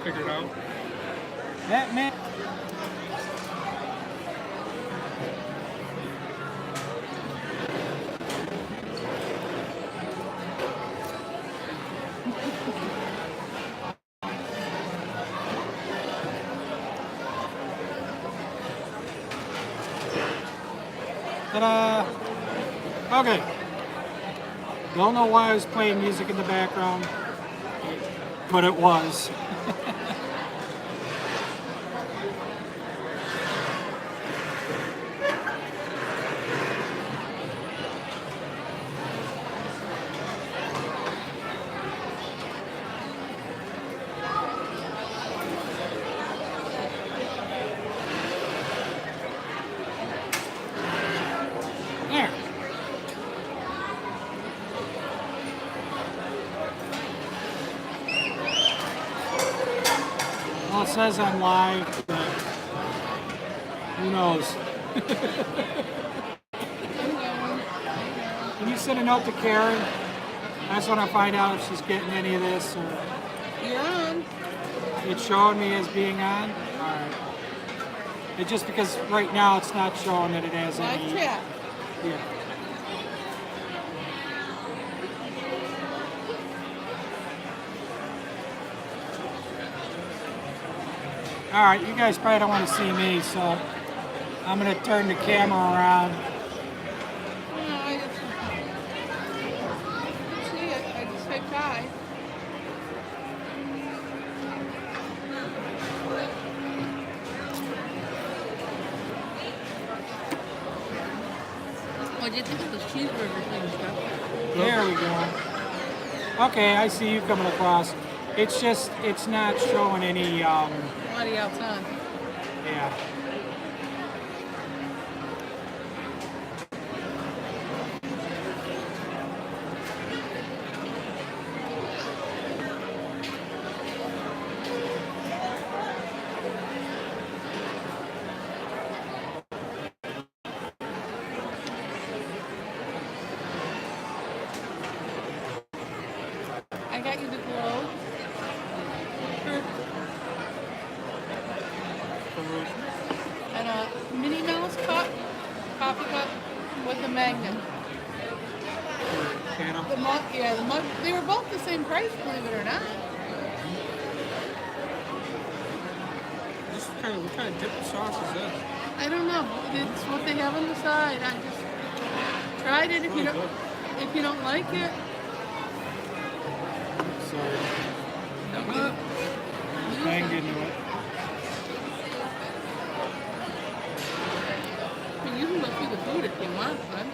figured out. That man. Ta-da! Okay. Don't know why I was playing music in the background, but it was. There. Well, it says I'm live, but who knows? Can you send a note to Karen? I just want to find out if she's getting any of this. Or You're on. it's showing me as being on? Alright. It's just because right now it's not showing that it has Live any. chat. Yeah. Alright, you guys probably don't want to see me, so I'm going to turn the camera around. No, I just see it. I just say hi. What do you think of this cheeseburger thing, Scott? There we go. Okay, I see you coming across. It's just, it's not showing any, What are you else on? yeah. I got you the globe. And a Minnie Mouse cup, coffee cup with a magnet. The mug, yeah, the mug. They were both the same price, believe it or not. What kind of dip sauce is this? I don't know. It's what they have on the side. I just tried it. If you don't like it, So, banged into it. I mean, you can go through the food if you want, but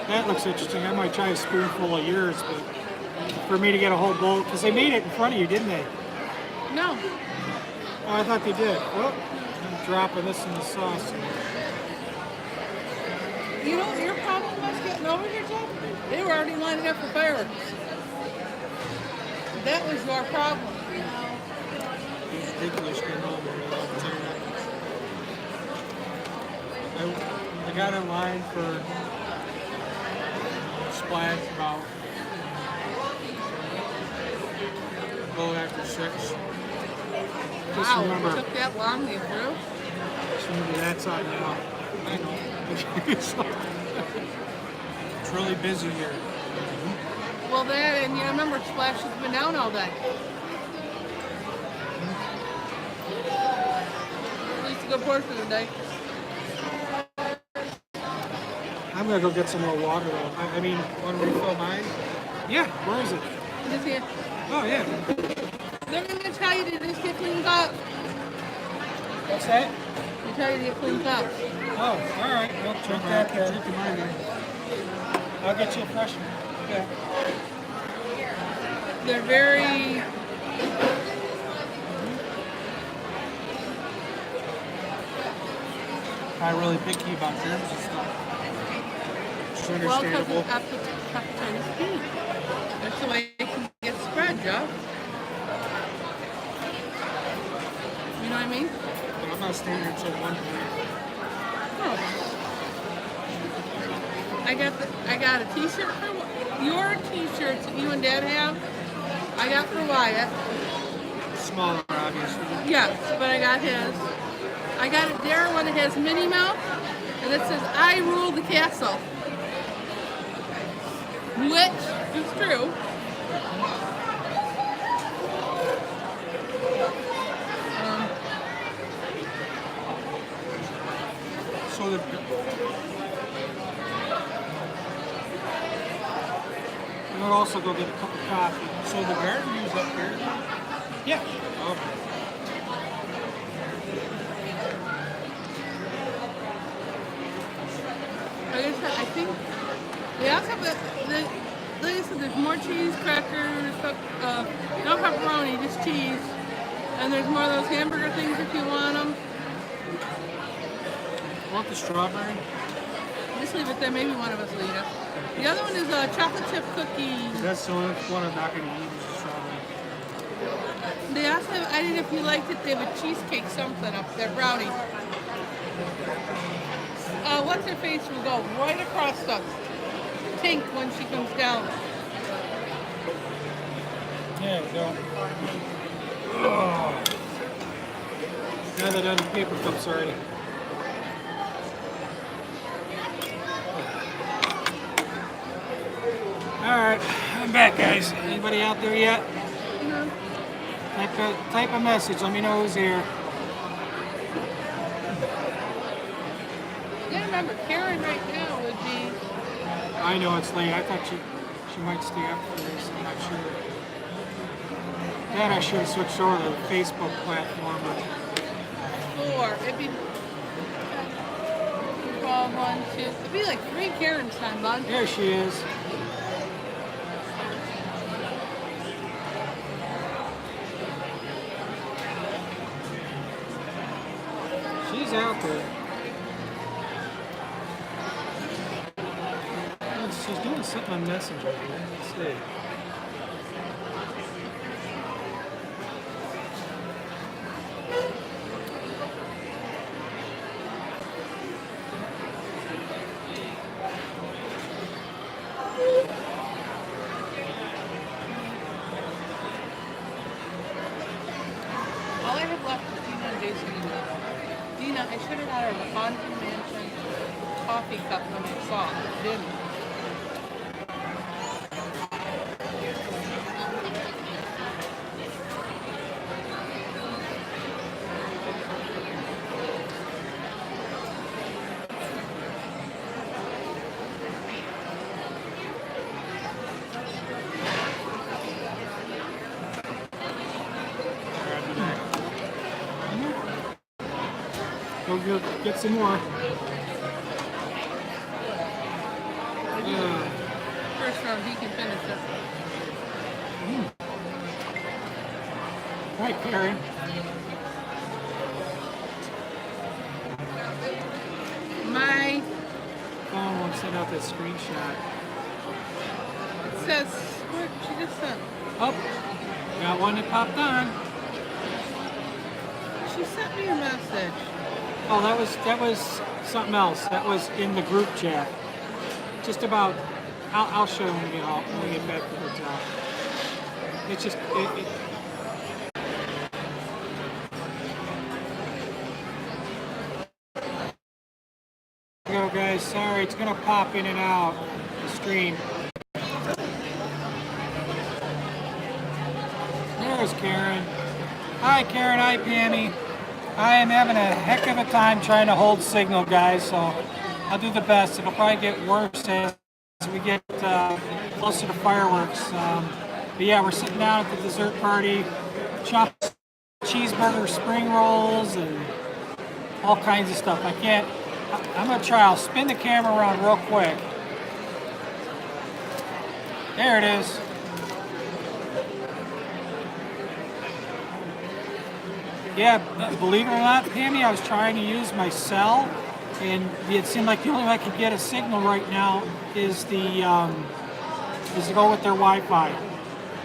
That looks interesting. I might try a spoonful of yours, but for me to get a whole bowl, because they made it in front of you, didn't they? no. Oh, I thought they did. Oh, I'm dropping this in the sauce. You know what your problem was getting over here, Jeff? They were already lining up for fireworks. That was your problem. It's ridiculous going on there all the time. I got in line for Splash about a little after 6. Just Wow, remember, it took that long to get through. just remember that's on now. I know. It's really busy here. Well, that, and you remember Splash has been down all day. At least a good portion of the day. I'm gonna go get some more water though. I mean, Want to refill mine? yeah, where is it? Just here. Oh yeah. They're going to tell you to just get clean cups. What's that? They tell you to get clean cups. Oh, all right. Well, check that then. Drinking mine then. I'll get you a fresh one. Okay. They're very... Not really picky about germs and stuff. It's Well, because understandable. it's hepatitis B. That's the way it can get spread, Jeff. You know what I mean? But I'm not staying here until 1 p.m. Oh. I got a T-shirt for your T-shirts that you and Dad have. I got for Wyatt. Smaller, obviously. Yes, but I got his. I got a Dare one that has Minnie Mouse, and it says, I rule the castle. Which is true. So the we'll also go get a cup of coffee. So the garden view's up here. Yeah. Okay. Like I said, I think they also have like I said, there's more cheese, crackers, no pepperoni, just cheese. And there's more of those hamburger things if you want them. Want the strawberry? Just leave it there. Maybe one of us will eat it. The other one is a chocolate chip cookie. That's the only one I'm not going to eat is the strawberry. They also have, I don't know if you liked it, they have a cheesecake something up there, brownie. What's her face will go right across the Tink when she comes down. There we go. Oh. Now that on the paper cups already. Alright, I'm back, guys. Anybody out there yet? No. Type a message, let me know who's here. You gotta remember, Karen right now would be. I know it's late. I thought she might stay up for this. I'm not sure. Then I should have switched over to the Facebook platform. But 4. It'd be 12, 1, 2. It'd be like 3 Karens time, bud. there she is. She's out there. She's doing something on Messenger here. Let's see. All I have left is Dina and Jason. Dina, I should have got her the Haunted Mansion coffee cup when I saw it. I didn't. Go get some more. First round, he can finish it. Right, Karen. My, Phone won't send out that screenshot. it says, what she just sent. Oh, got one that popped on. She sent me a message. Oh, that was something else. That was in the group chat. Just about. I'll show you when we get back to the hotel. It's just. Here we go, guys. Sorry, it's gonna pop in and out the stream. There's Karen. Hi, Karen. Hi, Pammy. I am having a heck of a time trying to hold signal, guys, so I'll do the best. It'll probably get worse as we get closer to fireworks. But yeah, we're sitting down at the dessert party, chopped cheeseburger spring rolls and all kinds of stuff. I'm going to try. I'll spin the camera around real quick. There it is. Yeah, believe it or not, Pammy, I was trying to use my cell, and it seemed like the only way I could get a signal right now is to go with their Wi-Fi.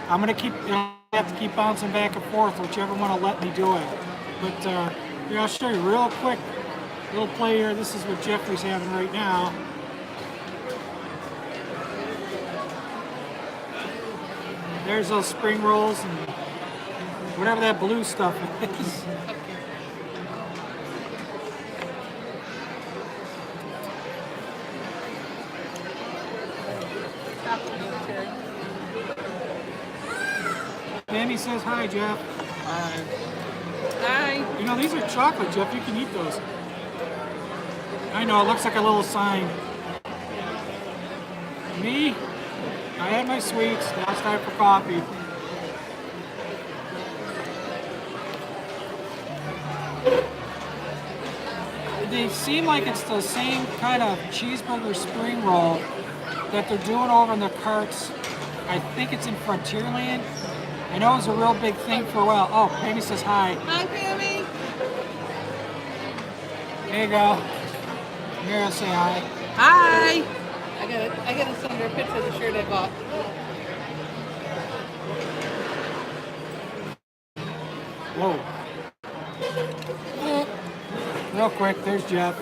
I'm gonna have to keep bouncing back and forth, whichever one will let me do it. But here, I'll show you real quick. Little play here. This is what Jeffrey's having right now. There's those spring rolls and whatever that blue stuff is. Tammy says hi, Jeff. Hi. You know, these are chocolate, Jeff. You can eat those. I know, it looks like a little sign. Me, I had my sweets. Now it's time for coffee. They seem like it's the same kind of cheeseburger spring roll that they're doing over in the carts. I think it's in Frontierland. I know it was a real big thing for a while. Oh, Pammy says hi. Hi, Pammy. There you go. Mira, say hi. Hi. I gotta send her a picture of the shirt I bought. Whoa. Real quick, there's Jeff.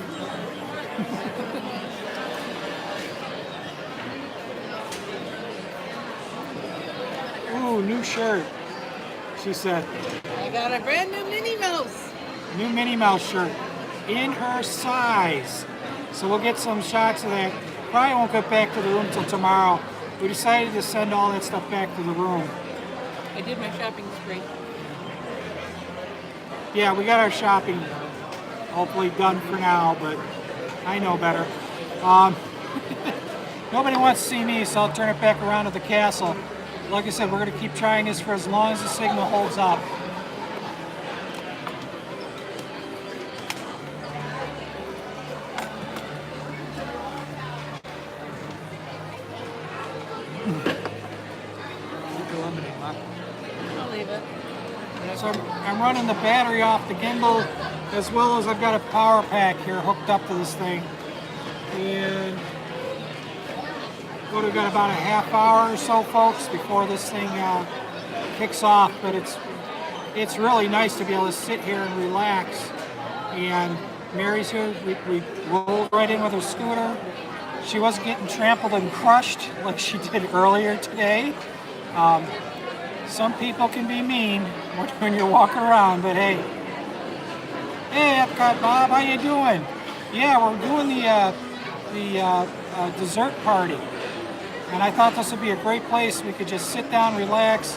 Ooh, new shirt, she said. I got a brand new Minnie Mouse. New Minnie Mouse shirt in her size. So we'll get some shots of that. Probably won't get back to the room till tomorrow. We decided to send all that stuff back to the room. I did my shopping spree. Yeah, we got our shopping hopefully done for now, but I know better. Nobody wants to see me, so I'll turn it back around to the castle. Like I said, we're going to keep trying this for as long as the signal holds up. I'll leave it. So I'm running the battery off the gimbal, as well as I've got a power pack here hooked up to this thing. And we've got about a half hour or so, folks, before this thing kicks off. But it's really nice to be able to sit here and relax. And Mary's here. We rolled right in with her scooter. She wasn't getting trampled and crushed like she did earlier today. Some people can be mean when you walk around, but hey. Hey, Epcot Bob, how you doing? Yeah, we're doing the dessert party. And I thought this would be a great place. We could just sit down, relax.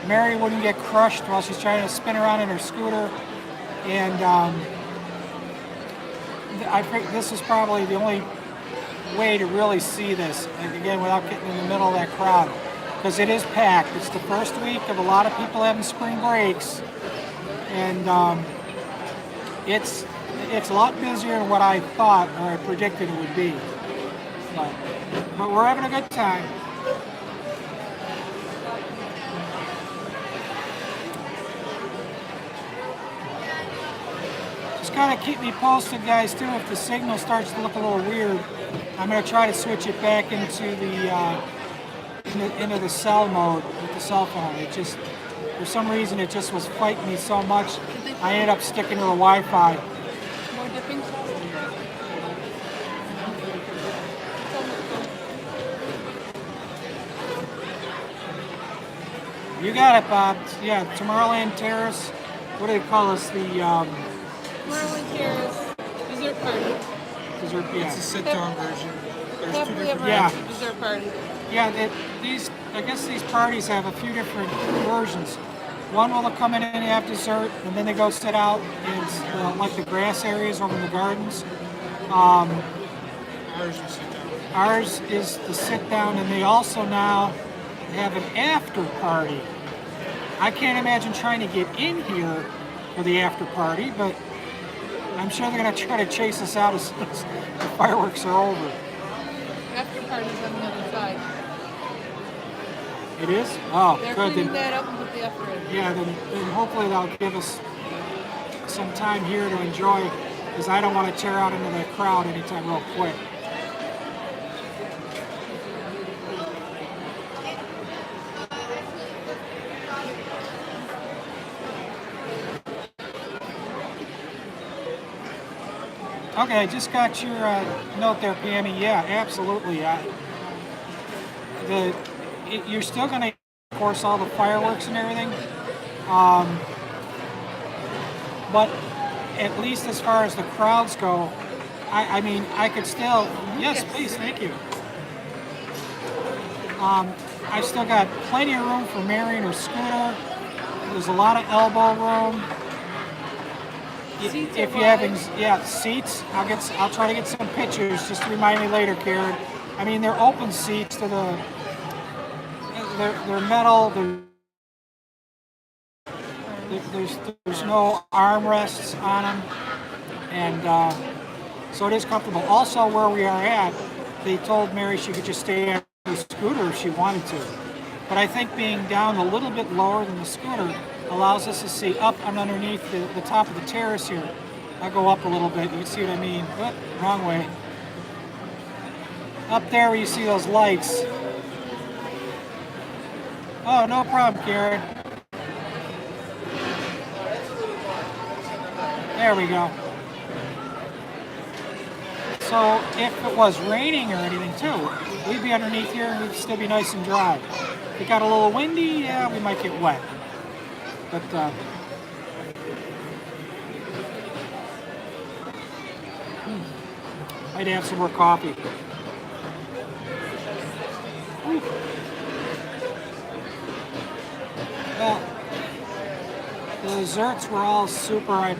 Mary wouldn't get crushed while she's trying to spin around in her scooter. And I think this is probably the only way to really see this, and again, without getting in the middle of that crowd. Because it is packed. It's the first week of a lot of people having spring breaks. And it's a lot busier than what I thought or I predicted it would be. But we're having a good time. Just kind of keep me posted, guys, too, if the signal starts to look a little weird. I'm going to try to switch it back into the cell mode with the cell phone. It just, for some reason, it just was fighting me so much. I ended up sticking to the Wi-Fi. More dipping sauce? You got it, Bob. Yeah, Tomorrowland Terrace. What do they call this? The Tomorrowland Terrace dessert party. dessert. Yeah. It's a sit-down version. There's two Happily different. ever Yeah. after dessert party. Yeah, I guess these parties have a few different versions. One will come in and have dessert, and then they go sit out in like the grass areas over in the gardens. Ours is sit-down. Ours is the sit down, and they also now have an after party. I can't imagine trying to get in here for the after party, but I'm sure they're going to try to chase us out as soon as the fireworks are over. After party's on the other side. It is? Oh, They're good. cleaning Then, that up and put the after in. yeah, then hopefully they'll give us some time here to enjoy, because I don't want to tear out into that crowd anytime real quick. Okay, I just got your note there, Pammy. Yeah, absolutely. You're still going to course, all the fireworks and everything. But at least as far as the crowds go, I mean, I could still, yes, please, thank you. I've still got plenty of room for Mary and her scooter. There's a lot of elbow room. Seats If are you having, wide. yeah, seats, I'll try to get some pictures just to remind me later, Karen. I mean, they're open seats to they're metal. There's no armrests on them, and so it is comfortable. Also, where we are at, they told Mary she could just stay on the scooter if she wanted to. But I think being down a little bit lower than the scooter allows us to see up and underneath the top of the terrace here. I'll go up a little bit. You can see what I mean. Whoop, wrong way. Up there where you see those lights. Oh, no problem, Karen. There we go. So if it was raining or anything too, we'd be underneath here and we'd still be nice and dry. If it got a little windy, yeah, we might get wet. But I'd have some more coffee. Whew. Well, the desserts were all super. I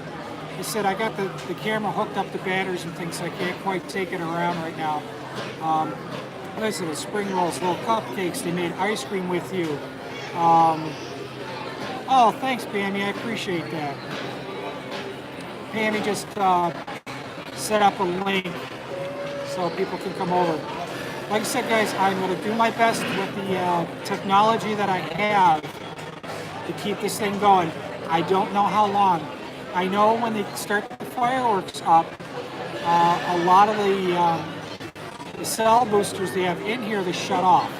said I got the camera hooked up to batteries and things, so I can't quite take it around right now. Listen, the spring rolls, little cupcakes. They made ice cream with you. Oh, thanks, Pammy. I appreciate that. Pammy just set up a link so people can come over. Like I said, guys, I'm going to do my best with the technology that I have to keep this thing going. I don't know how long. I know when they start the fireworks up, a lot of the cell boosters they have in here, they shut off.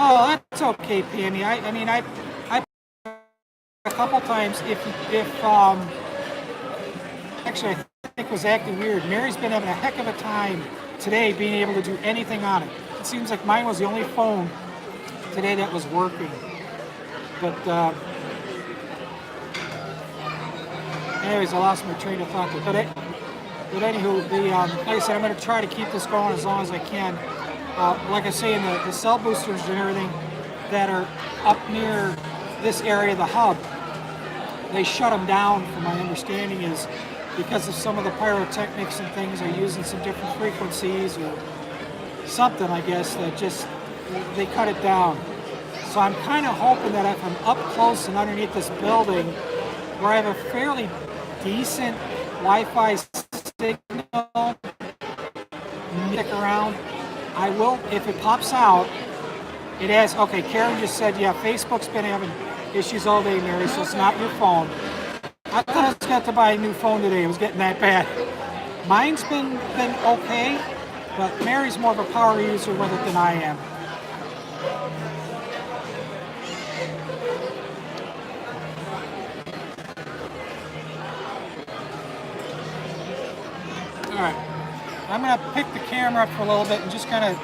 Oh, that's okay, Pammy. I mean, I a couple times actually, I think it was acting weird. Mary's been having a heck of a time today being able to do anything on it. It seems like mine was the only phone today that was working. But anyways, I lost my train of thought. But anywho, like I said, I'm going to try to keep this going as long as I can. Like I say, in the cell boosters and everything that are up near this area of the hub, they shut them down, from my understanding, is because of some of the pyrotechnics and things are using some different frequencies or something, I guess, that just, they cut it down. So I'm kind of hoping that if I'm up close and underneath this building, where I have a fairly decent Wi-Fi signal, stick around, I will, if it pops out, it has, okay, Karen just said, yeah, Facebook's been having issues all day, Mary, so it's not your phone. I thought I was going to buy a new phone today. It was getting that bad. Mine's been okay, but Mary's more of a power user with it than I am. All right, I'm going to pick the camera up for a little bit and just kind of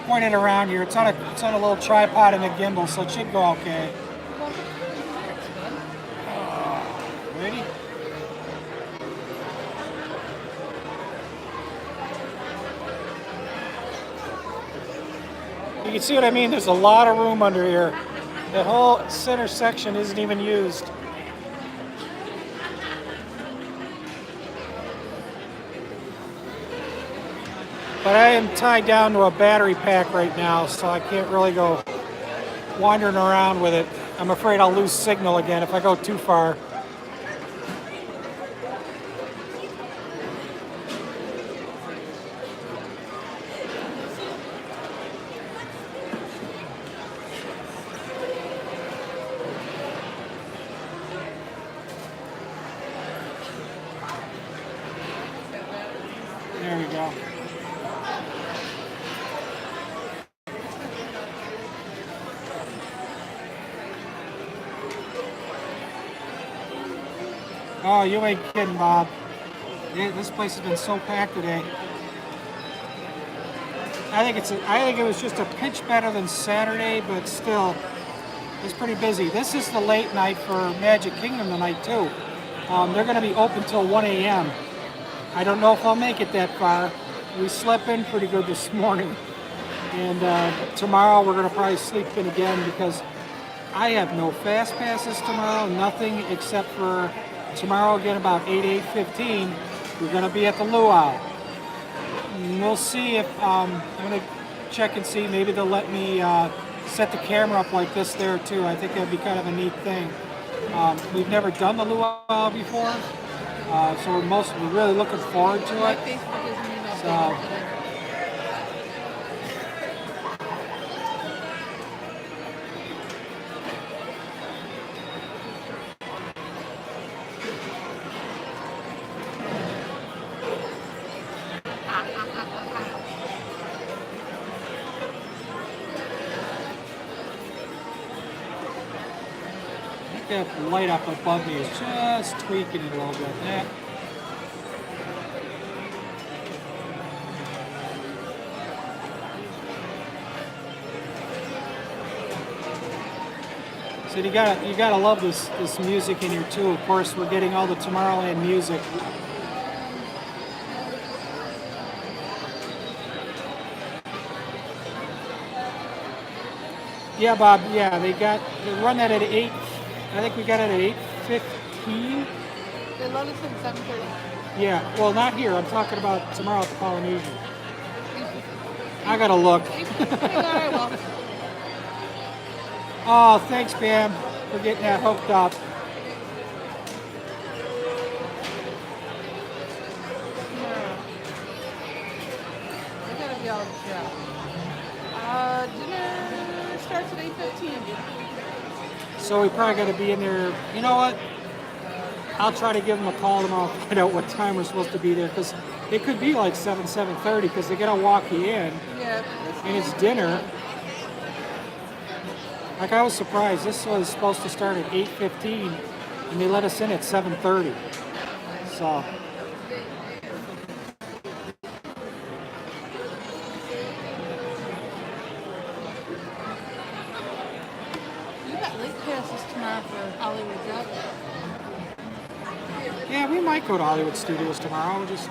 point it around here. It's on a little tripod and a gimbal, so it should go okay. Ready? You can see what I mean. There's a lot of room under here. That whole center section isn't even used. But I am tied down to a battery pack right now, so I can't really go wandering around with it. I'm afraid I'll lose signal again if I go too far. There we go. Oh, you ain't kidding, Bob. This place has been so packed today. I think it was just a pinch better than Saturday, but still, it's pretty busy. This is the late night for Magic Kingdom tonight too. They're going to be open till 1 a.m. I don't know if I'll make it that far. We slept in pretty good this morning, and tomorrow we're going to probably sleep in again because I have no fast passes tomorrow. Nothing except for tomorrow again about 8:15. We're going to be at the Luau. And we'll see if I'm going to check and see. Maybe they'll let me set the camera up like this there too. I think that'd be kind of a neat thing. We've never done the Luau before, so we're really looking forward to My it. Facebook isn't even So- updated today. That light up above me is just tweaking it a little bit. Yeah. So you gotta love this music in here too. Of course, we're getting all the Tomorrowland music. Yeah, Bob. Yeah, they run that at 8. I think we got it at 8:15. They load us at 7:30. Yeah. Well, not here. I'm talking about tomorrow at the Polynesian. I gotta look. Alright, well. Oh, thanks, Pam, for getting that hooked up. I gotta be all set. Dinner starts at 8:15. So we probably got to be in there. You know what? I'll try to give them a call tomorrow and find out what time we're supposed to be there because it could be like 7:30 because they gotta walk you in Yeah. and it's dinner. Like I was surprised. This was supposed to start at 8:15 and they let us in at 7:30. So. You got late passes tomorrow for Hollywood Drive. Yeah, we might go to Hollywood Studios tomorrow. We'll just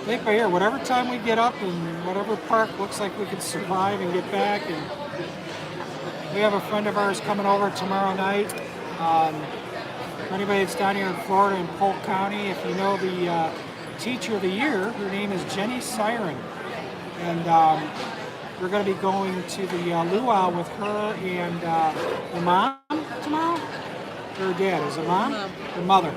late by here. Whatever time we get up and whatever park looks like we can survive and get back. And we have a friend of ours coming over tomorrow night. For anybody that's down here in Florida in Polk County, if you know the Teacher of the Year, her name is Jenny Siren. And we're going to be going to the luau with her and her mom tomorrow. Her dad is her mom, her mother.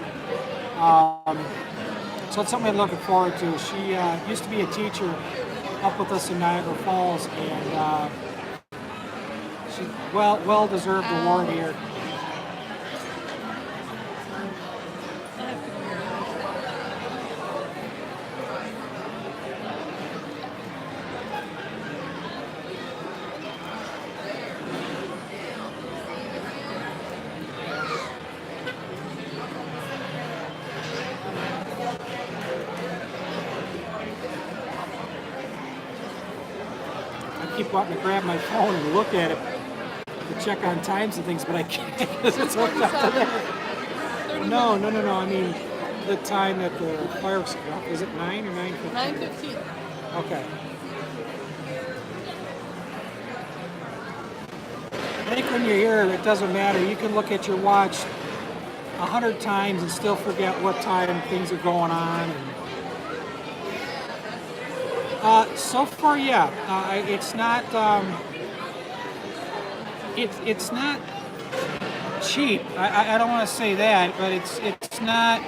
So it's something I'm looking forward to. She used to be a teacher up with us in Niagara Falls, and she well deserved award here. I keep wanting to grab my phone and look at it to check on times and things, but I can't because it's hooked up to that. No. I mean, the time that the fireworks go off. Is it 9 or 9:15? 9:15. Okay. I think when you're here, it doesn't matter. You can look at your watch 100 times and still forget what time things are going on. So far, yeah. It's not. It's not cheap. I don't want to say that, but it's not.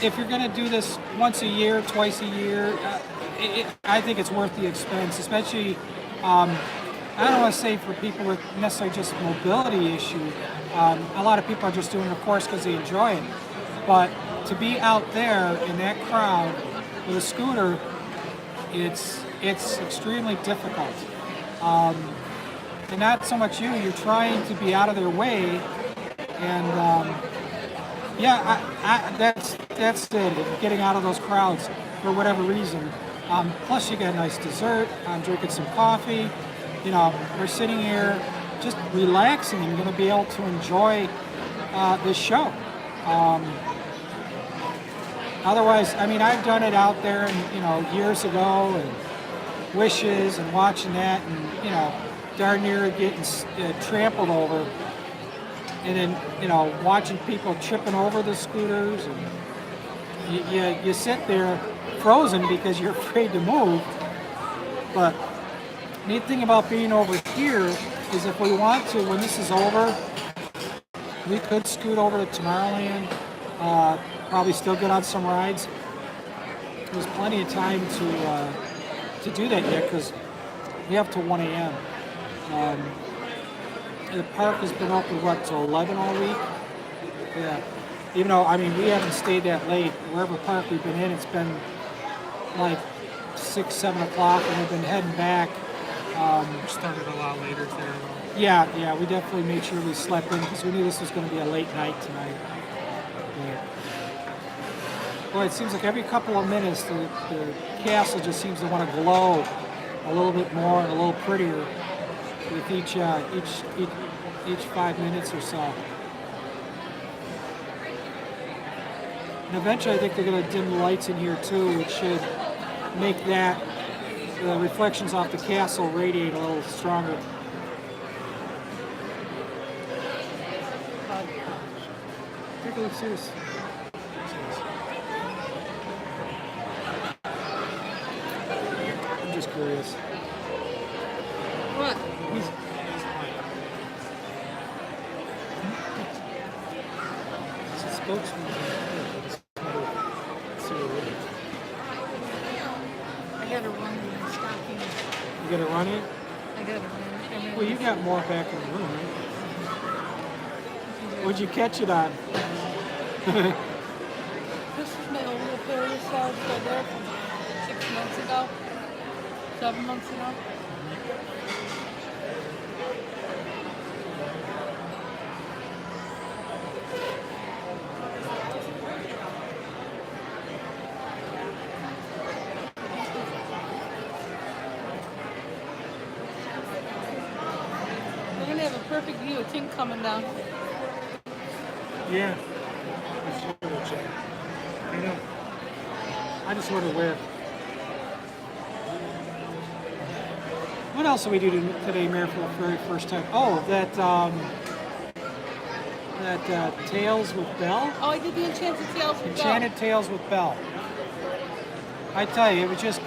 If you're going to do this once a year, twice a year, I think it's worth the expense. Especially, I don't want to say for people with necessarily just a mobility issue. A lot of people are just doing it, of course, because they enjoy it. But to be out there in that crowd with a scooter, it's extremely difficult. And not so much you're trying to be out of their way, and yeah, that's it. Getting out of those crowds for whatever reason. Plus, you got a nice dessert. I'm drinking some coffee. You know, we're sitting here just relaxing and going to be able to enjoy this show. Otherwise, I mean, I've done it out there, and years ago, and Wishes, and watching that, and darn near getting trampled over, and then watching people tripping over the scooters, and you sit there frozen because you're afraid to move. But neat thing about being over here is if we want to, when this is over, we could scoot over to Tomorrowland. Probably still get on some rides. There's plenty of time to do that yet because we have till 1 a.m. The park has been open till 11 all week. Yeah. Even though, I mean, we haven't stayed that late. Wherever park we've been in, it's been like 6, 7 o'clock, and we've been heading back. We started a lot later there. Yeah, we definitely made sure we slept in because we knew this was going to be a late night tonight. Yeah. Boy, it seems like every couple of minutes the castle just seems to want to glow a little bit more and a little prettier with each 5 minutes or so. And eventually I think they're going to dim the lights in here too, which should make the reflections off the castle radiate a little stronger. Take a look, see this. I'm just curious. What? He's a spokesman. I gotta run in the stocking. You gotta run it? I gotta run. Well, you got more back in the room, right? What'd you catch it on? This is my old little pair of socks I got from 6 months ago. 7 months ago. We're gonna have a perfect view of Tink coming down. Yeah. I know. I just sort of whip. What else did we do today, Mayor, for the very first time? Oh, that Tales with Belle? Oh, I did the Enchanted Tales with Belle. Enchanted Tales with Belle. I tell you, it was just...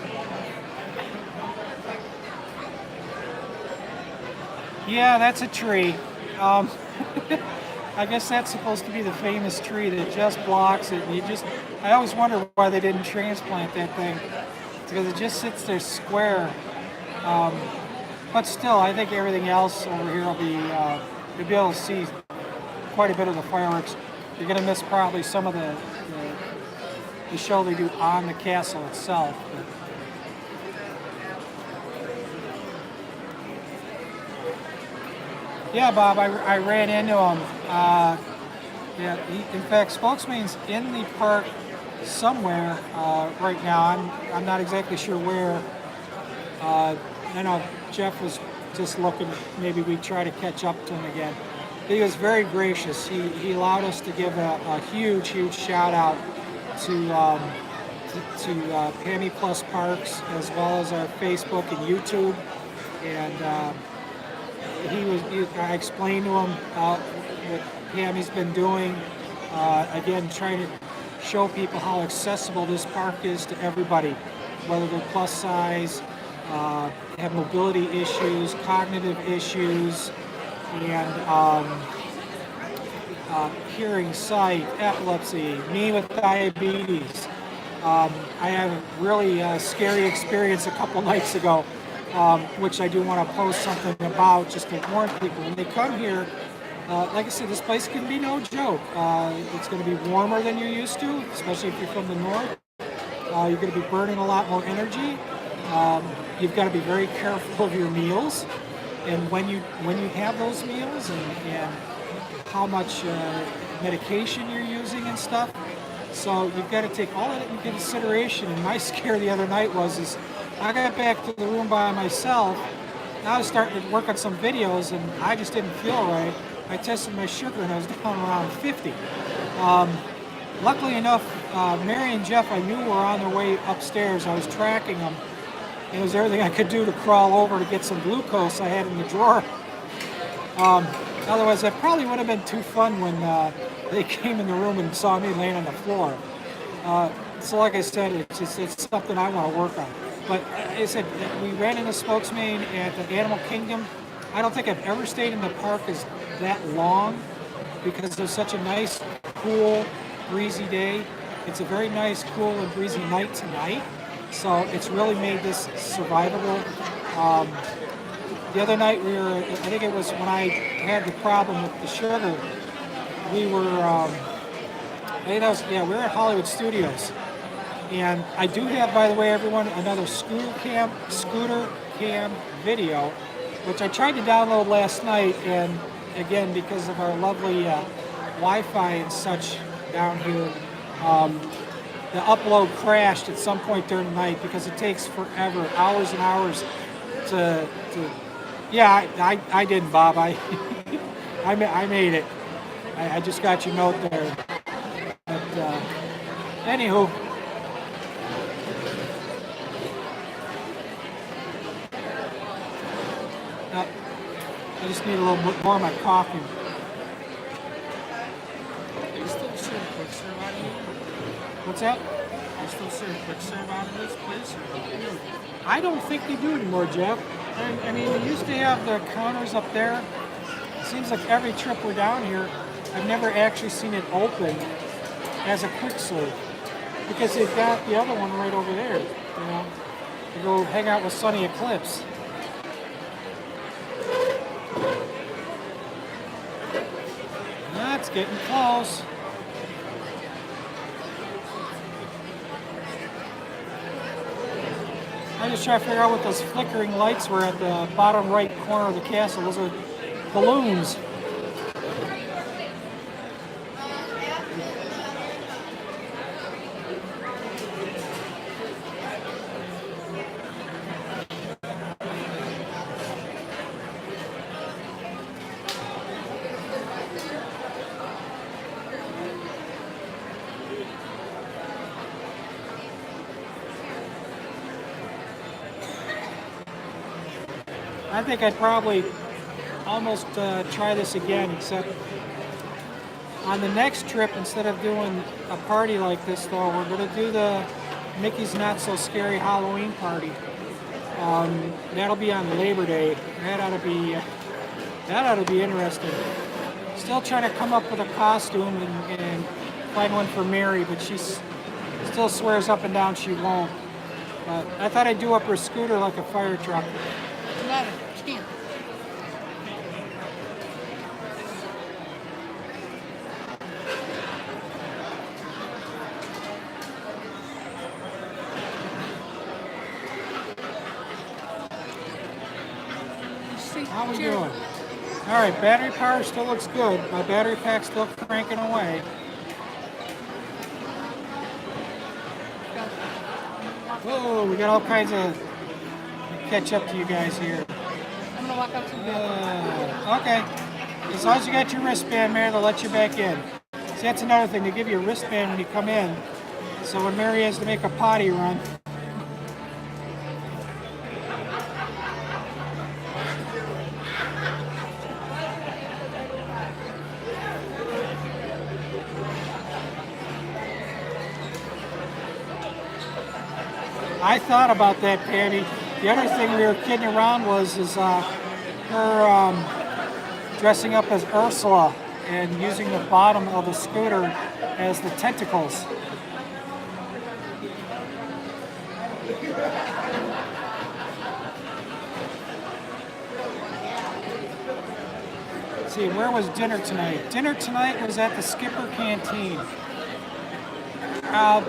Yeah, that's a tree. I guess that's supposed to be the famous tree that just blocks it. And I always wonder why they didn't transplant that thing. Because it just sits there square. But still, I think everything else over here will be, you'll be able to see quite a bit of the fireworks. You're going to miss probably some of the show they do on the castle itself. But yeah, Bob, I ran into him. In fact, Spokesman's in the park somewhere right now. I'm not exactly sure where. I know Jeff was just looking. Maybe we try to catch up to him again. He was very gracious. He allowed us to give a huge shout out to Pammy Plus Parks, as well as our Facebook and YouTube. And I explained to him what Pammy's been doing. Again, trying to show people how accessible this park is to everybody, whether they're plus size, have mobility issues, cognitive issues, and hearing, sight, epilepsy, me with diabetes. I had a really scary experience a couple nights ago, which I do want to post something about just to warn people. When they come here, like I said, this place can be no joke. It's going to be warmer than you're used to, especially if you're from the north. You're going to be burning a lot more energy. You've got to be very careful of your meals, and when you have those meals, and how much medication you're using and stuff. So you've got to take all that into consideration. And my scare the other night is I got back to the room by myself. I was starting to work on some videos, and I just didn't feel right. I tested my sugar, and I was down around 50. Luckily enough, Mary and Jeff, I knew were on their way upstairs. I was tracking them. It was everything I could do to crawl over to get some glucose I had in the drawer. Otherwise, that probably would have been too fun when they came in the room and saw me laying on the floor. So like I said, it's something I want to work on. But I said, we ran into Spokesman at the Animal Kingdom. I don't think I've ever stayed in the park as that long because it was such a nice, cool, breezy day. It's a very nice, cool, and breezy night tonight. So it's really made this survivable. The other night I think it was when I had the problem with the sugar, we were, we were at Hollywood Studios. And I do have, by the way, everyone, another scooter cam video, which I tried to download last night, and again, because of our lovely Wi-Fi and such down here, the upload crashed at some point during the night because it takes forever, hours and hours to yeah, I didn't, Bob. I made it. I just got your note there. But anywho. I just need a little bit more of my coffee. Are you still serving quick serve out of here? What's that? Are you still serving quick serve out of this place? Or? I don't think they do anymore, Jeff. I mean, they used to have the counters up there. It seems like every trip we're down here, I've never actually seen it open as a quick serve. Because they've got the other one right over there, you know, to go hang out with Sunny Eclipse. That's getting close. I just try to figure out what those flickering lights were at the bottom right corner of the castle. Those are balloons. I think I'd probably almost try this again, except on the next trip, instead of doing a party like this, though, we're going to do the Mickey's Not So Scary Halloween party. That'll be on Labor Day. That ought to be interesting. Still trying to come up with a costume and find one for Mary, but she still swears up and down she won't. But I thought I'd do up her scooter like a fire truck. Not a chance. How we doing? All right, battery power still looks good. My battery pack's still cranking away. Whoa, we got all kinds of catch up to you guys here. I'm gonna walk out to the Okay. As long as you got your wristband, Mary, they'll let you back in. See, that's another thing. They give you a wristband when you come in. So when Mary has to make a potty run. I thought about that, Patty. The other thing we were kidding around is her dressing up as Ursula and using the bottom of the scooter as the tentacles. Let's see, where was dinner tonight? Dinner tonight was at the Skipper Canteen.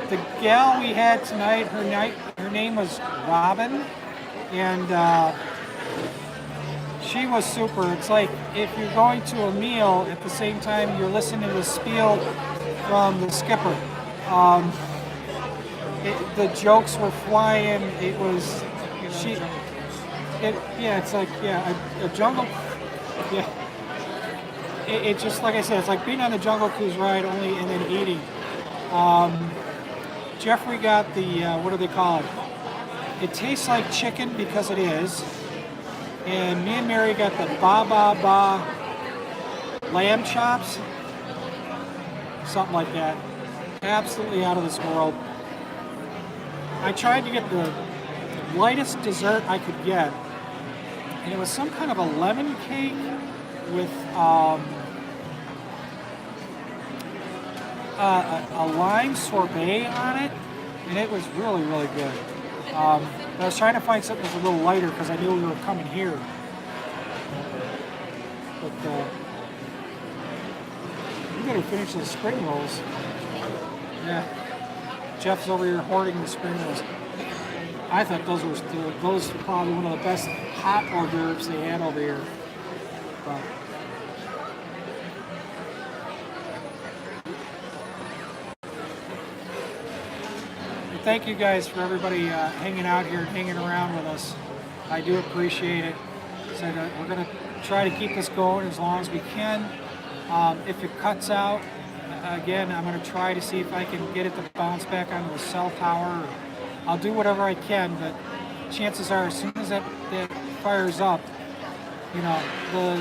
The gal we had tonight, her name was Robin, and she was super. It's like if you're going to a meal at the same time you're listening to the spiel from the Skipper. The jokes were flying. It was she. It's like a jungle. Yeah, it just like I said, it's like being on the Jungle Cruise ride only and then eating. Jeffrey got the what do they call it? It tastes like chicken because it is. And me and Mary got the Ba Ba Ba lamb chops, something like that. Absolutely out of this world. I tried to get the lightest dessert I could get, and it was some kind of a lemon cake with a lime sorbet on it, and it was really, really good. But I was trying to find something that was a little lighter because I knew we were coming here. But we better finish the spring rolls. Yeah. Jeff's over here hoarding the spring rolls. I thought those were probably one of the best hot hors d'oeuvres they had over here. But thank you guys for everybody hanging out here and hanging around with us. I do appreciate it. So we're going to try to keep this going as long as we can. If it cuts out, again, I'm going to try to see if I can get it to bounce back onto the cell tower. I'll do whatever I can, but chances are as soon as that fires up, you know, the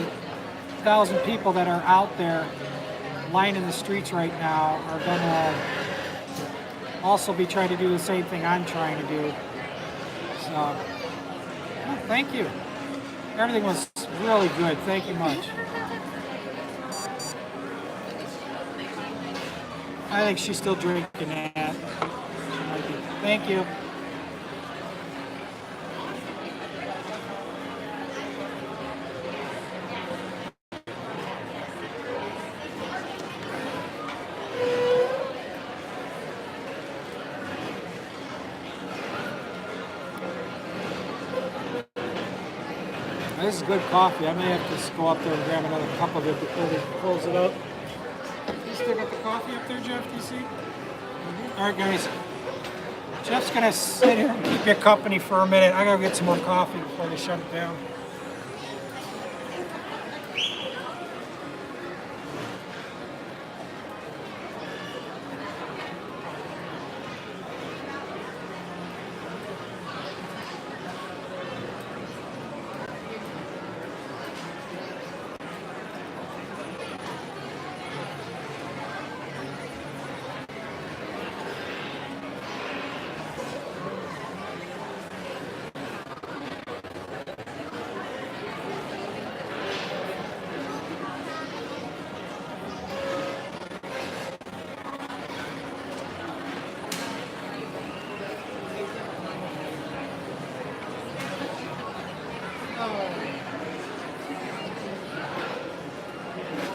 1,000 people that are out there lining the streets right now are going to also be trying to do the same thing I'm trying to do. So, well, thank you. Everything was really good. Thank you much. I think she's still drinking that. Thank you. This is good coffee. I may have to just go up there and grab another cup of it before we close it up. You still got the coffee up there, Jeff? Do you see? Mm-hmm. All right, guys. Jeff's gonna sit here and keep you company for a minute. I gotta get some more coffee before they shut it down.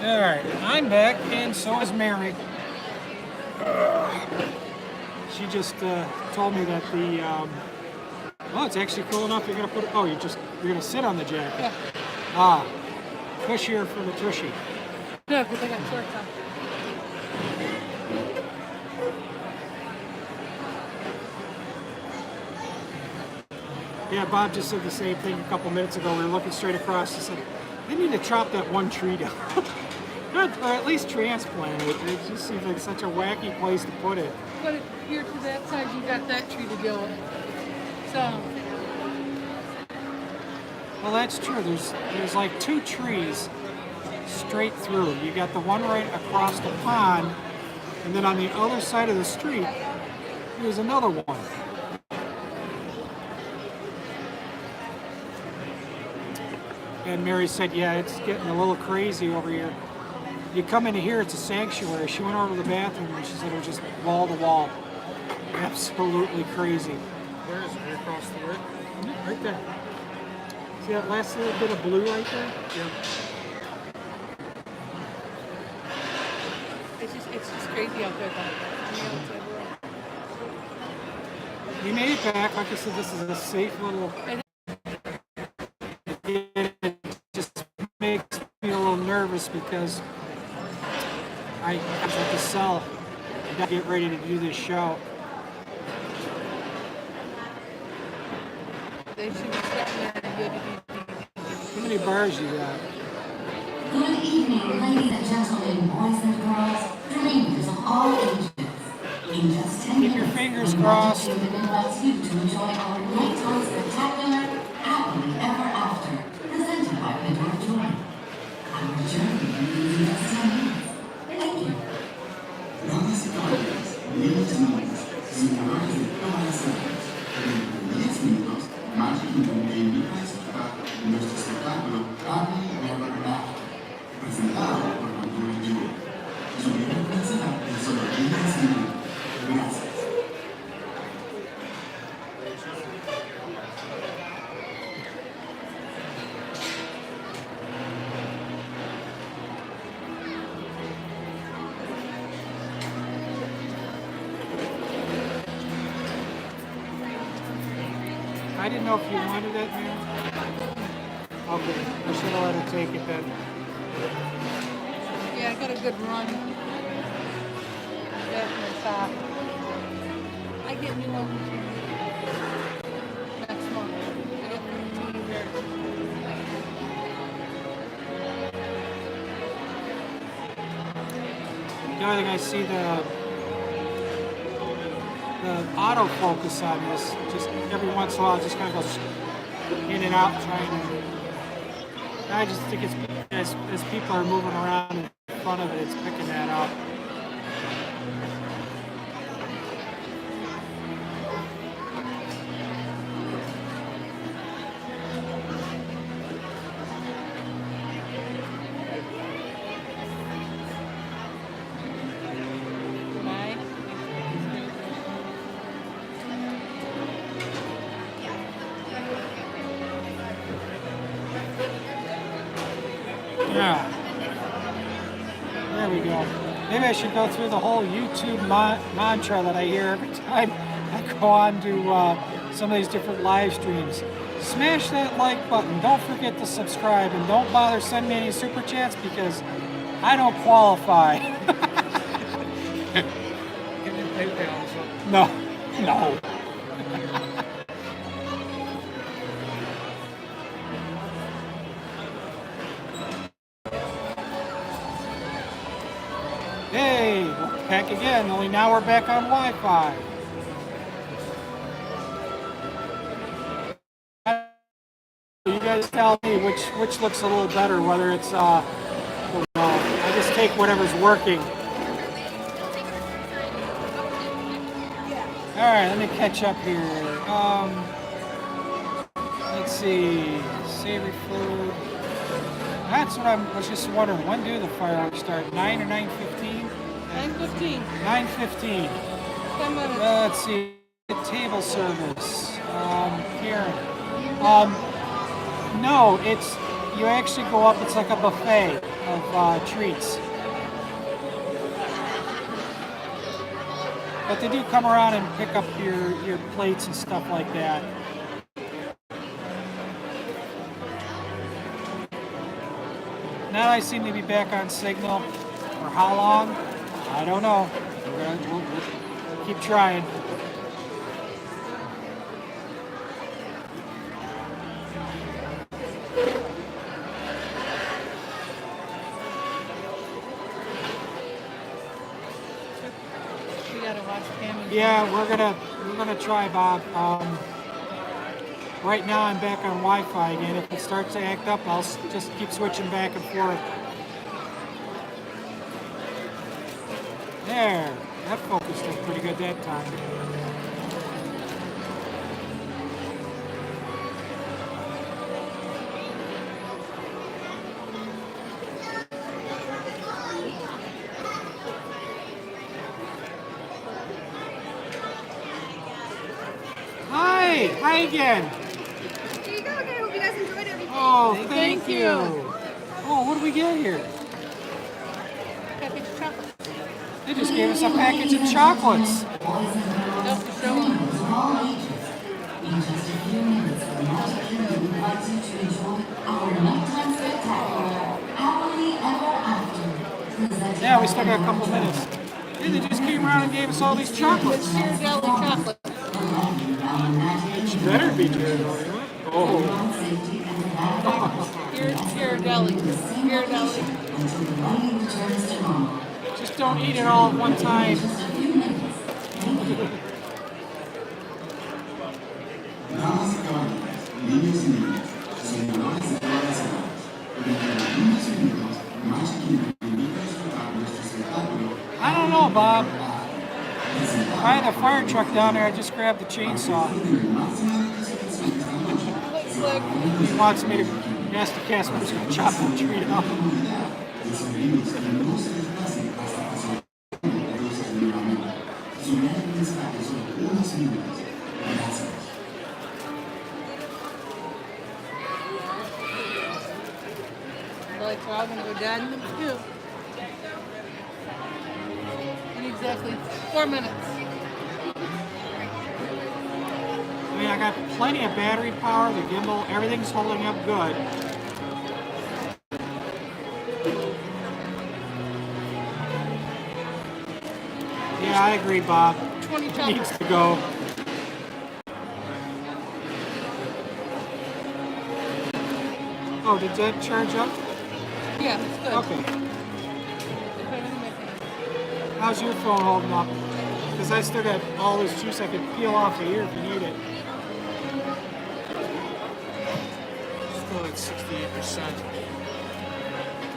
Alright, I'm back, and so is Mary. She just told me that the, well, it's actually cool enough. You're gonna you're gonna sit on the jacket. Yeah. Ah, cushier for the tushy. No, because I got shorts on. Yeah, Bob just said the same thing a couple minutes ago. We were looking straight across. He said, they need to chop that one tree down. Or at least transplant it. It just seems like such a wacky place to put it. But here to that side, you got that tree to deal with. So, Well, that's true. There's like two trees straight through. You got the one right across the pond, and then on the other side of the street, there's another one. And Mary said, yeah, it's getting a little crazy over here. You come into here, it's a sanctuary. She went over to the bathroom and she said it was just wall to wall. Absolutely crazy. Where is it? Right across the way? Right there. See that last little bit of blue right there? Yeah. it's just crazy out there, though. On the outside world. We made it back. Like I said, this is a safe little... It just makes me a little nervous because I have to sell I gotta get ready to do this show. They should be sitting there and good. How many bars you got? Good evening, ladies and gentlemen, boys and girls, dreamers of all ages. In just 10 Keep your minutes, fingers we crossed. want to invite you to enjoy our nighttime spectacular Happily Ever After, presented by Pedro Joy. Our journey begins in just 10 minutes. Thank you. Damas y caballeros, niños y niñas, señoras y caballeros, en 10 minutos, Magic Kingdom te invita a disfrutar de nuestro espectáculo Happily Ever After, presentado por Pedro Joy. Su vida comenzará en solo 15 minutos. Gracias. I didn't know if you wanted it, man. Okay, I should have let her take it then. Yeah, I got a good run. Definitely top. I get new ones next month. I get new there. The only thing I see the autofocus on this, just every once in a while, it just kind of goes in and out trying to. I just think it's as people are moving around in front of it, it's picking that up. Nice. Yeah. There we go. Maybe I should go through the whole YouTube mantra that I hear every time I go on to some of these different live streams. Smash that like button. Don't forget to subscribe, and don't bother sending me any super chats because I don't qualify. Give me PayPal or something. No, no. Hey, we're back again, only now we're back on Wi-Fi. You guys tell me which looks a little better, whether it's, well, I just take whatever's working. Alright, let me catch up here. Let's see, savory food. That's what I was just wondering, when do the fireworks start, 9 or 9:15? 9:15. 9:15. 10 minutes. Let's see, table service. Karen. No, it's, you actually go up, it's like a buffet of treats. But they do come around and pick up your plates and stuff like that. Now I seem to be back on signal. For how long? I don't know. We'll keep trying. We gotta watch Pam. Yeah, we're gonna try, Bob. Right now I'm back on Wi-Fi again. If it starts to act up, I'll just keep switching back and forth. There, that focused up pretty good that time. Hi again. Here you go. Okay, hope you guys enjoyed everything. Oh, Thank you. Oh, what do we get here? Package of chocolate. They just gave us a package of chocolates. Boys and girls, Just to show 'em. dreamers of all ages. In just a few minutes, the Magic Kingdom invites you to enjoy our nighttime spectacular Happily Ever After, presented Yeah, we by still got a couple Pedro Joy. minutes. Hey, they just came around and gave us all these chocolates. Ghirardelli chocolate. She better be Ghirardelli, right? Oh. Ghirardelli. Ghirardelli. Just don't eat it all at one time. Damas y caballeros, niños y niñas, señores de todas las edades, durante algunos minutos, Magic Kingdom invita a disfrutar nuestro espectáculo. I don't know, Bob. I had a fire truck down there. I just grabbed the chainsaw. He wants me to ask the cast members to chop the tree down. Los sobrinos que no se desplacen hasta que se produce nuevamente. Su viaje comenzará en solo unos minutos. Gracias. Like, so I'm gonna go down number 2. In exactly 4 minutes. I mean, I got plenty of battery power. The gimbal, everything's holding up good. Yeah, I agree, Bob. 20 Needs chocolates. to go. Oh, did that charge up? Yeah, it's good. Okay. It's better than making. How's your phone holding up? Because I still got all this juice I could peel off of here if you need it. Still at 68%.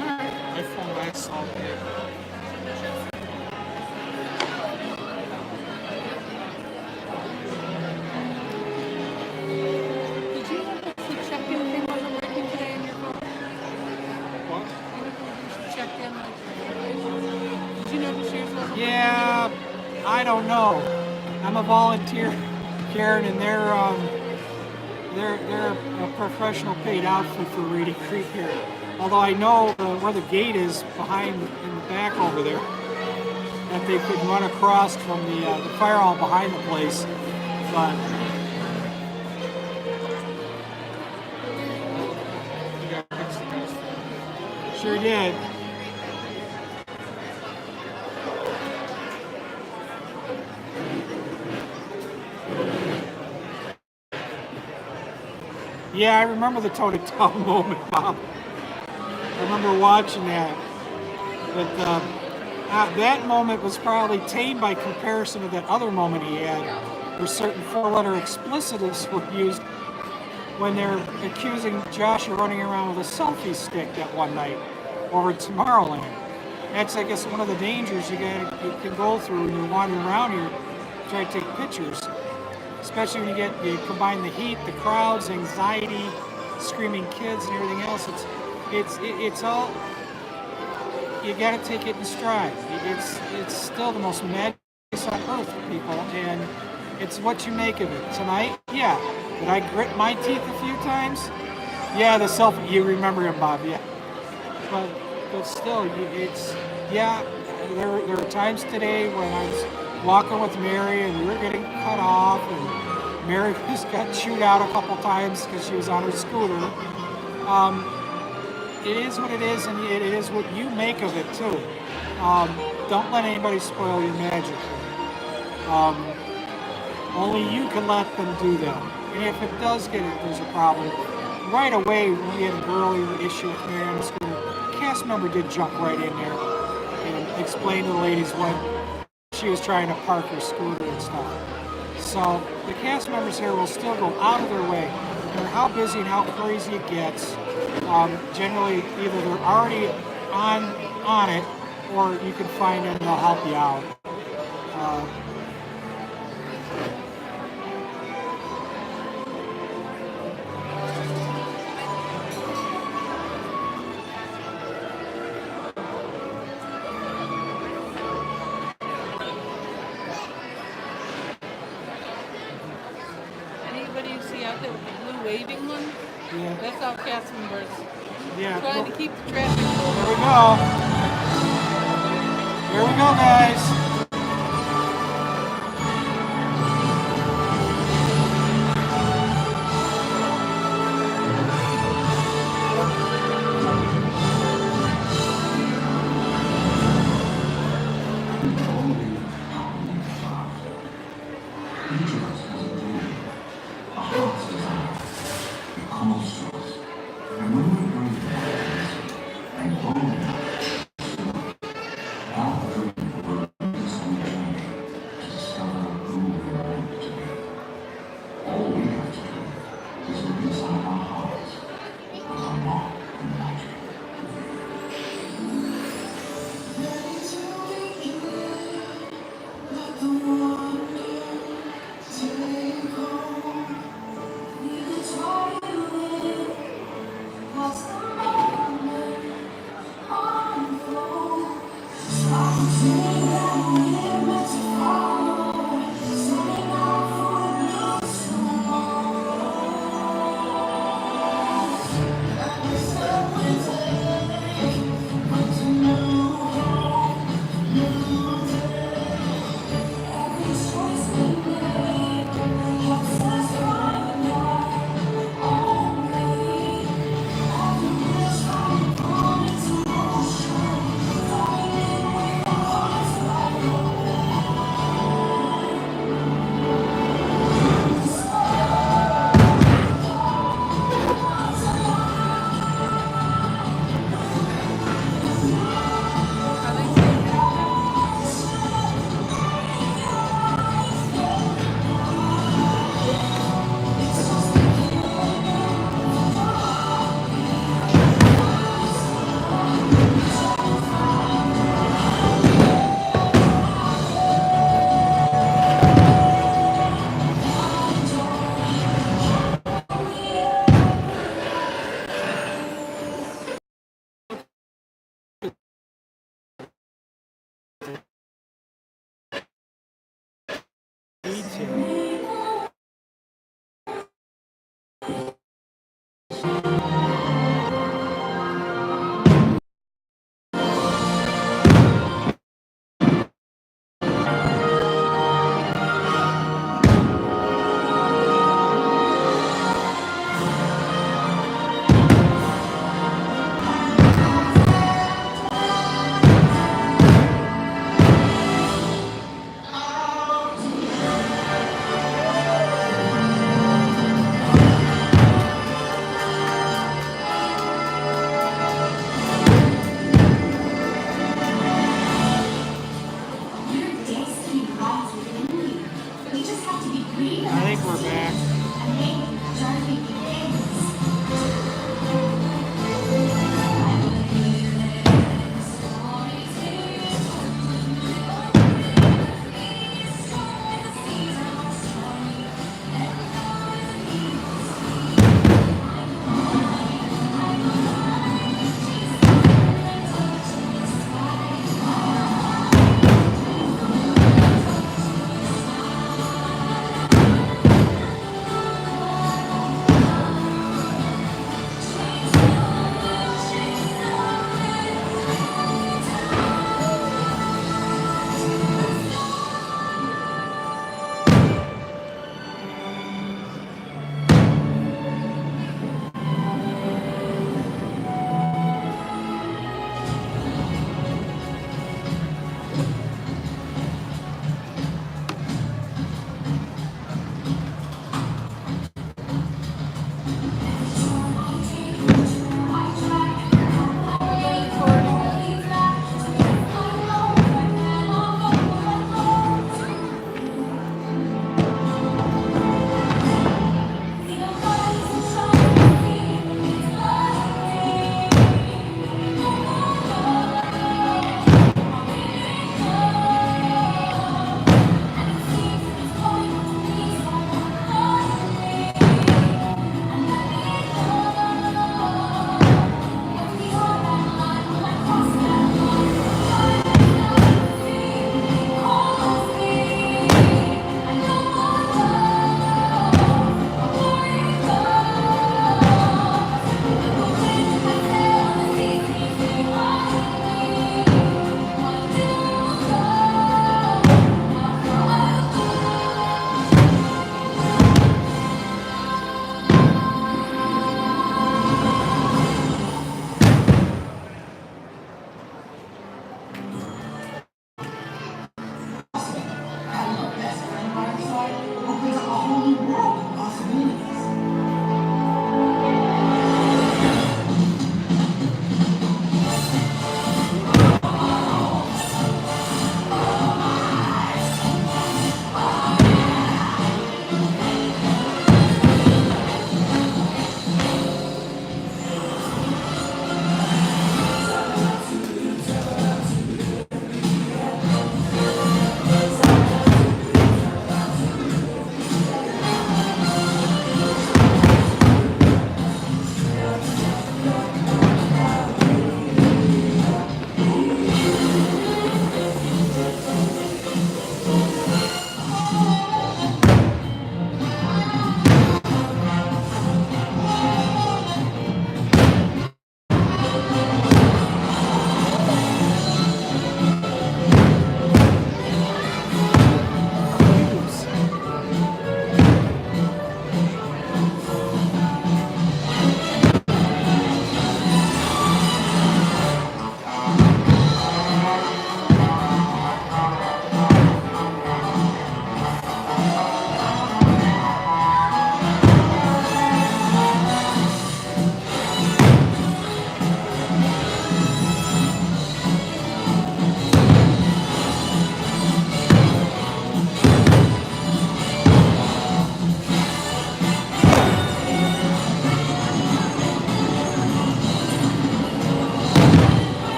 Alright. My phone lasts all day. Did you notice the check-in thing wasn't working today in your phone? What? You should check in. Did you notice yours wasn't Yeah, I don't know. I'm a volunteer, Karen, and they're a professional paid outfit for Reading Creek here. Although I know where the gate is behind in the back over there, that they could run across from the fire hall behind the place, but You got to fix the house. sure did. Yeah, I remember the Tony Tom moment, Bob. I remember watching that. But that moment was probably tame by comparison to that other moment he had, where certain four-letter explicitives were used when they're accusing Josh of running around with a selfie stick that one night over at Tomorrowland. That's, I guess, one of the dangers you can go through when you're wandering around here trying to take pictures. Especially when you combine the heat, the crowds, anxiety, screaming kids, and everything else. It's all, you got to take it in stride. It's still the most mad place on earth for people, and it's what you make of it. Tonight, yeah. Did I grit my teeth a few times? Yeah, the selfie. You remember him, Bob? Yeah. But still, yeah. There were times today when I was walking with Mary and we were getting cut off, and Mary just got chewed out a couple times because she was on her scooter. It is what it is, and it is what you make of it too. Don't let anybody spoil your magic. Only you can let them do that. And if it does there's a problem, right away when we had an earlier issue with Mary on the scooter, a cast member did jump right in there and explain to the ladies what she was trying to park her scooter and stuff. So the cast members here will still go out of their way, no matter how busy and how crazy it gets. Generally, either they're already on it, or you can find them and they'll help you out. Anybody you see out there with the blue waving one? Yeah. That's our cast members. Yeah. Trying to keep the traffic Here moving. we go. Here we go, guys.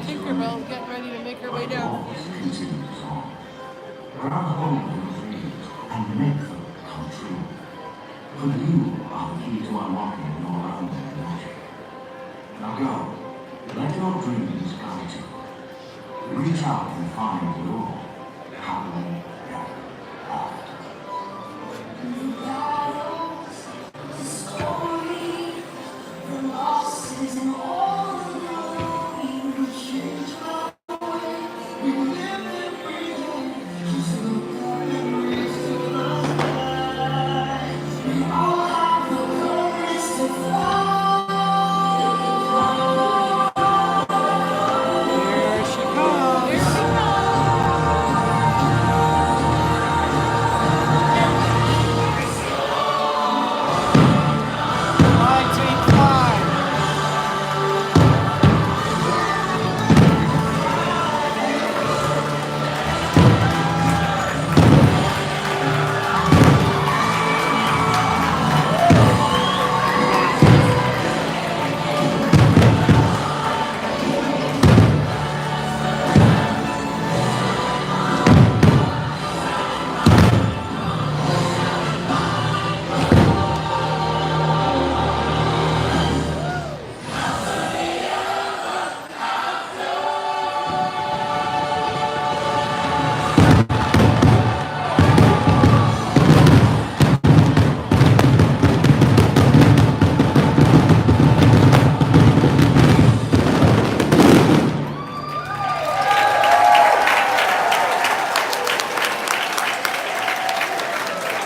Tinkerbell's getting ready to make her way down. Continues on. Grab hold of your dreams and make them come true. For you are the key to unlocking your own magic. Now go. Let your dreams guide you. Reach out and find your happily ever after. Here she comes. Fly, team, fly.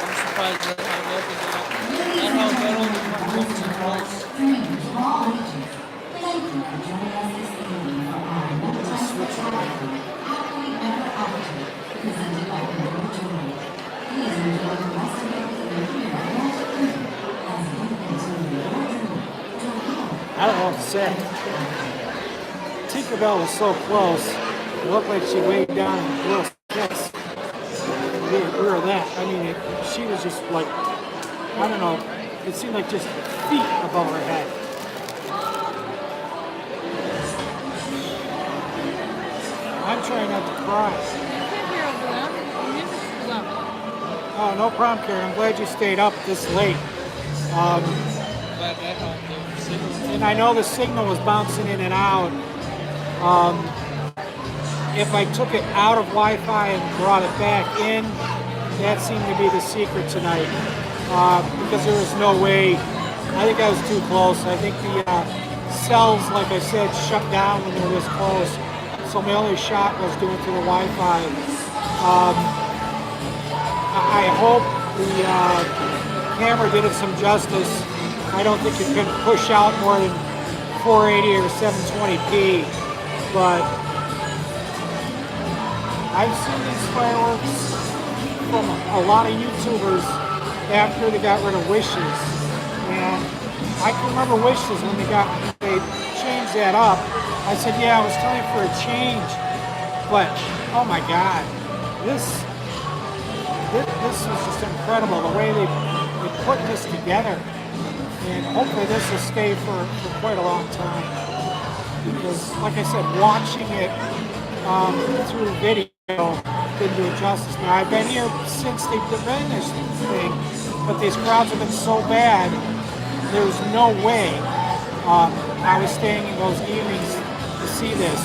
I'm surprised that how well they got. And how well the performance was. Dreams of all ages. Thank you for joining us this evening for our Nighttime Spectacular Happily Ever After, presented by Pandora Joy. Please enjoy the rest of your evening here at Magic Kingdom as you continue your journey to home. I don't know what to say. Tinkerbell was so close. It looked like she weighed down in a little kiss. We were that. I mean, she was just like, I don't know. It seemed like just feet above her head. I'm trying not to cry. You can't hear over that. The music's loud. Oh, no problem, Karen. I'm glad you stayed up this late. Glad that helped the signal. And I know the signal was bouncing in and out. if I took it out of Wi-Fi and brought it back in, that seemed to be the secret tonight. Because there was no way. I think I was too close. I think the cells, like I said, shut down when they were this close. So my only shot was doing through the Wi-Fi. I hope the camera did it some justice. I don't think it can push out more than 480 or 720p, but I've seen these fireworks from a lot of YouTubers after they got rid of Wishes, and I can remember Wishes when they changed that up. I said, yeah, it was time for a change, but oh my God, this was just incredible the way they put this together, and hopefully this will stay for quite a long time, because like I said, watching it through video didn't do it justice. Now I've been here since they've been this thing, but these crowds have been so bad, there's no way I was staying in those evenings to see this.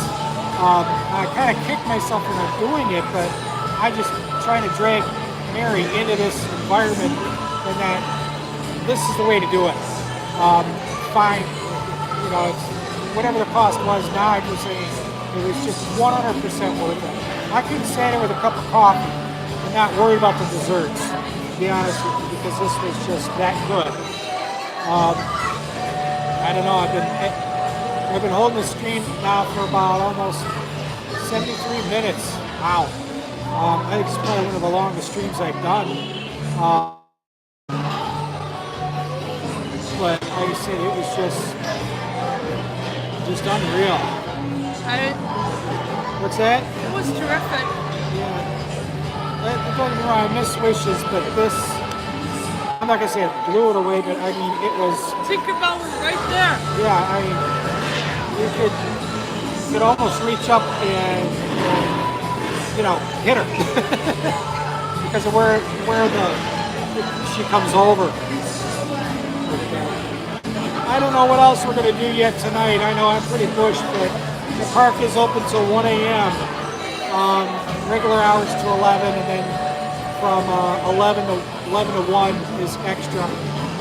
I kind of kicked myself for not doing it, but I just trying to drag Mary into this environment, and that this is the way to do it. Fine, you know, it's whatever the cost was. Now I'm just saying it was just 100% worth it. I could have sat there with a cup of coffee and not worried about the desserts, to be honest with you, because this was just that good. I don't know. I've been holding the stream now for about almost 73 minutes. Wow. I think it's probably one of the longest streams I've done. But like I said, it was just unreal. What's that? It was terrific. Yeah. Don't get me wrong, I miss Wishes, but this, I'm not going to say it blew it away, but I mean, it was... Tinkerbell was right there. Yeah, I mean, you could almost reach up and you know, hit her. Because of where she comes over. I don't know what else we're going to do yet tonight. I know I'm pretty pushed, but the park is open till 1 a.m. Regular hours to 11, and then from 11 to 1 is extra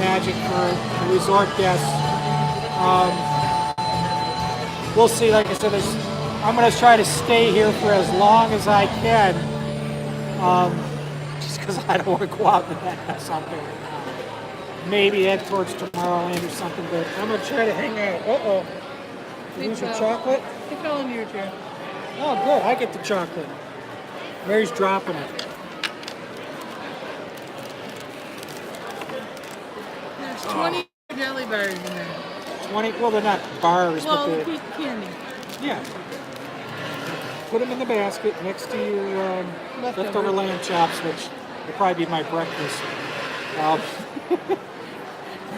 magic for the resort guests. We'll see. Like I said, I'm going to try to stay here for as long as I can, just because I don't want to go out in that mess out there. Maybe head towards Tomorrowland or something, but I'm going to try to hang out. Uh-oh. Did you lose your chocolate? It fell into your chair. Oh, good. I get the chocolate. Mary's dropping it. There's 20 jelly bars in there. 20, well, they're not bars, Well, but they're... candy. Yeah. Put them in the basket next to your leftover lamb chops, which will probably be my breakfast.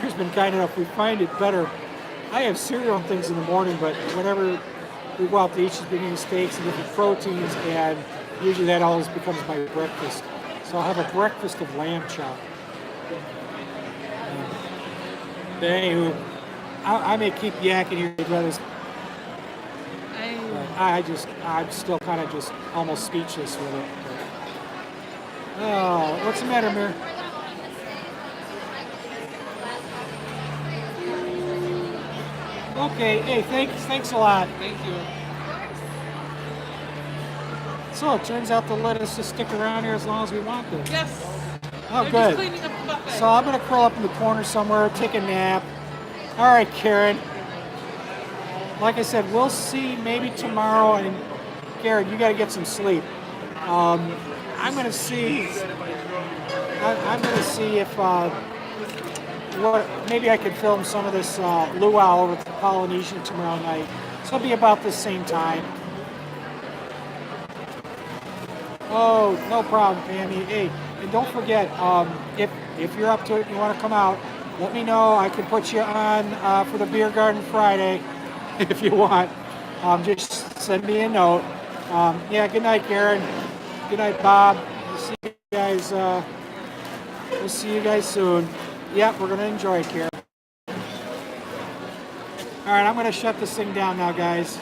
There's been kind enough. We find it better. I have cereal and things in the morning, but whenever we go out to eat, she's been eating steaks and different proteins, and usually that always becomes my breakfast. So I'll have a breakfast of lamb chop. But anywho, I may keep yakking here, brothers. I'm still kind of just almost speechless with it. Oh, what's the matter, Mir? Okay, hey, thanks a lot. Thank you. So it turns out to let us just stick around here as long as we want to. Yes. Oh, They're good. just cleaning up the buffet. So I'm gonna curl up in the corner somewhere, take a nap. All right, Karen. Like I said, we'll see maybe tomorrow. And Karen, you got to get some sleep. I'm gonna see. I'm gonna see if maybe I could film some of this luau over at the Polynesian tomorrow night. So it'll be about the same time. Oh, no problem, Pammy. Hey, and don't forget, if you're up to it and you want to come out, let me know. I can put you on for the Beer Garden Friday if you want. Just send me a note. Yeah, good night, Karen. Good night, Bob. We'll see you guys. We'll see you guys soon. Yep, we're gonna enjoy it, Karen. All right, I'm gonna shut this thing down now, guys.